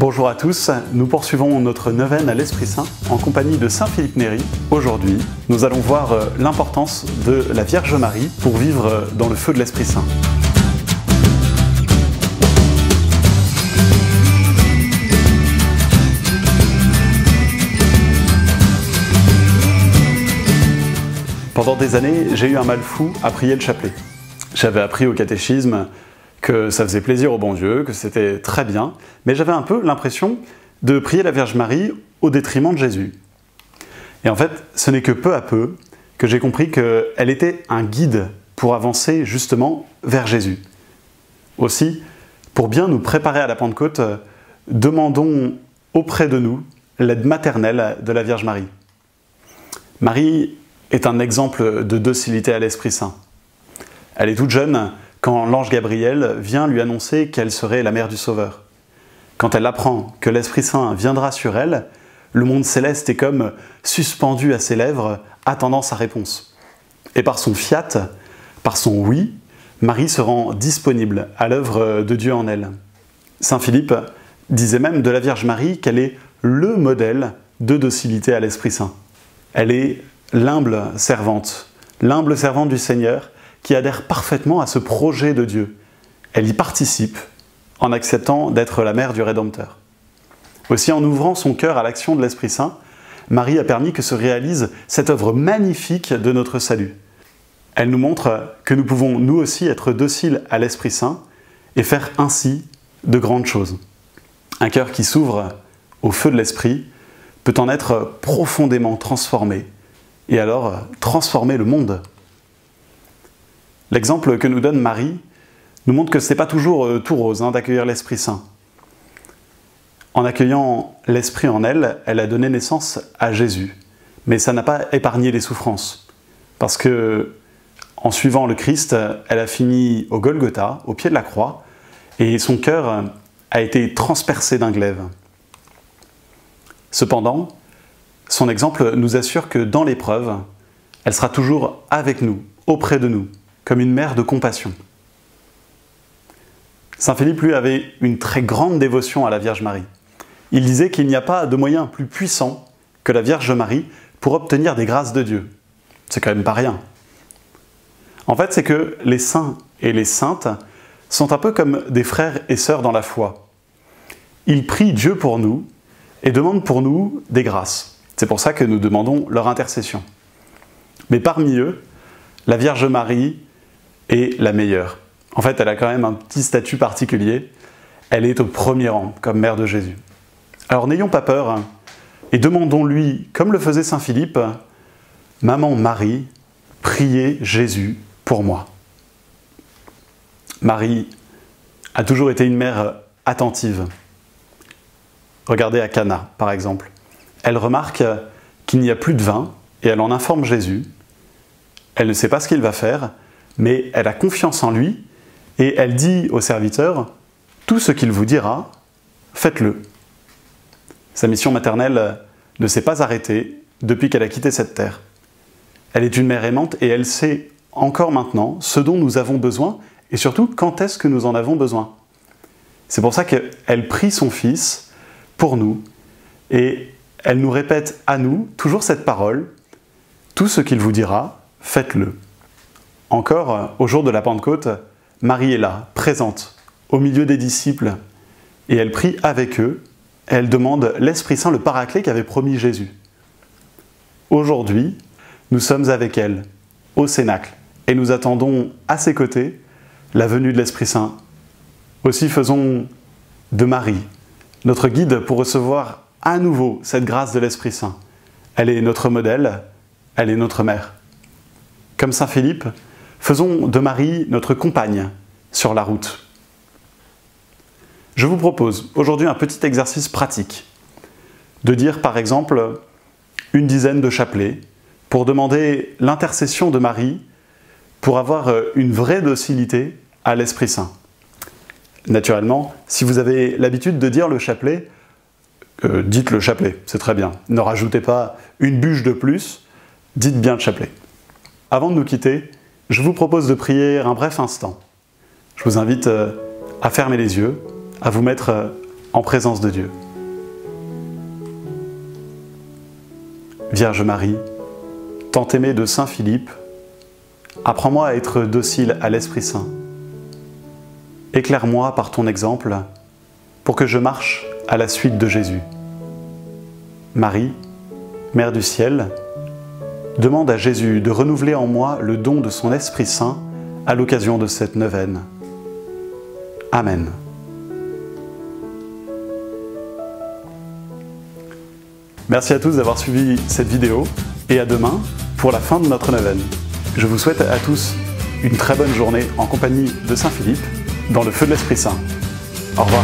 Bonjour à tous, nous poursuivons notre neuvaine à l'Esprit Saint en compagnie de Saint Philippe Néri. Aujourd'hui, nous allons voir l'importance de la Vierge Marie pour vivre dans le feu de l'Esprit Saint. Pendant des années, j'ai eu un mal fou à prier le chapelet. J'avais appris au catéchisme que ça faisait plaisir au bon Dieu, que c'était très bien, mais j'avais un peu l'impression de prier la Vierge Marie au détriment de Jésus. Et en fait, ce n'est que peu à peu que j'ai compris qu'elle était un guide pour avancer justement vers Jésus. Aussi, pour bien nous préparer à la Pentecôte, demandons auprès de nous l'aide maternelle de la Vierge Marie. Marie est un exemple de docilité à l'Esprit Saint. Elle est toute jeune quand l'ange Gabriel vient lui annoncer qu'elle serait la mère du Sauveur. Quand elle apprend que l'Esprit Saint viendra sur elle, le monde céleste est comme suspendu à ses lèvres, attendant sa réponse. Et par son fiat, par son oui, Marie se rend disponible à l'œuvre de Dieu en elle. Saint Philippe disait même de la Vierge Marie qu'elle est le modèle de docilité à l'Esprit Saint. Elle est l'humble servante du Seigneur, qui adhère parfaitement à ce projet de Dieu. Elle y participe en acceptant d'être la mère du Rédempteur. Aussi, en ouvrant son cœur à l'action de l'Esprit Saint, Marie a permis que se réalise cette œuvre magnifique de notre salut. Elle nous montre que nous pouvons nous aussi être dociles à l'Esprit Saint et faire ainsi de grandes choses. Un cœur qui s'ouvre au feu de l'Esprit peut en être profondément transformé et alors transformer le monde. L'exemple que nous donne Marie nous montre que ce n'est pas toujours tout rose d'accueillir l'Esprit Saint. En accueillant l'Esprit en elle, elle a donné naissance à Jésus. Mais ça n'a pas épargné les souffrances. Parce que, en suivant le Christ, elle a fini au Golgotha, au pied de la croix, et son cœur a été transpercé d'un glaive. Cependant, son exemple nous assure que dans l'épreuve, elle sera toujours avec nous, auprès de nous, comme une mère de compassion. Saint Philippe, lui, avait une très grande dévotion à la Vierge Marie. Il disait qu'il n'y a pas de moyen plus puissant que la Vierge Marie pour obtenir des grâces de Dieu. C'est quand même pas rien. En fait, c'est que les saints et les saintes sont un peu comme des frères et sœurs dans la foi. Ils prient Dieu pour nous et demandent pour nous des grâces. C'est pour ça que nous demandons leur intercession. Mais parmi eux, la Vierge Marie est la meilleure. En fait, elle a quand même un petit statut particulier. Elle est au premier rang, comme mère de Jésus. Alors n'ayons pas peur et demandons-lui, comme le faisait Saint Philippe, « Maman Marie, priez Jésus pour moi ». Marie a toujours été une mère attentive. Regardez à Cana, par exemple. Elle remarque qu'il n'y a plus de vin et elle en informe Jésus. Elle ne sait pas ce qu'il va faire, mais elle a confiance en lui et elle dit au serviteur « Tout ce qu'il vous dira, faites-le ». Sa mission maternelle ne s'est pas arrêtée depuis qu'elle a quitté cette terre. Elle est une mère aimante et elle sait encore maintenant ce dont nous avons besoin et surtout quand est-ce que nous en avons besoin. C'est pour ça qu'elle prie son Fils pour nous et elle nous répète à nous toujours cette parole « Tout ce qu'il vous dira, faites-le ». Encore, au jour de la Pentecôte, Marie est là, présente, au milieu des disciples, et elle prie avec eux, et elle demande l'Esprit Saint, le Paraclet qu'avait promis Jésus. Aujourd'hui, nous sommes avec elle, au Cénacle, et nous attendons à ses côtés la venue de l'Esprit Saint. Aussi faisons de Marie notre guide pour recevoir à nouveau cette grâce de l'Esprit Saint. Elle est notre modèle, elle est notre mère. Comme Saint Philippe, faisons de Marie notre compagne sur la route. Je vous propose aujourd'hui un petit exercice pratique, de dire par exemple une dizaine de chapelets pour demander l'intercession de Marie pour avoir une vraie docilité à l'Esprit Saint. Naturellement, si vous avez l'habitude de dire le chapelet, dites le chapelet, c'est très bien. Ne rajoutez pas une bûche de plus, dites bien le chapelet. Avant de nous quitter, je vous propose de prier un bref instant. Je vous invite à fermer les yeux, à vous mettre en présence de Dieu. Vierge Marie, tant aimée de Saint Philippe, apprends-moi à être docile à l'Esprit Saint. Éclaire-moi par ton exemple pour que je marche à la suite de Jésus. Marie, Mère du ciel, demande à Jésus de renouveler en moi le don de son Esprit Saint à l'occasion de cette neuvaine. Amen. Merci à tous d'avoir suivi cette vidéo et à demain pour la fin de notre neuvaine. Je vous souhaite à tous une très bonne journée en compagnie de Saint Philippe dans le feu de l'Esprit Saint. Au revoir.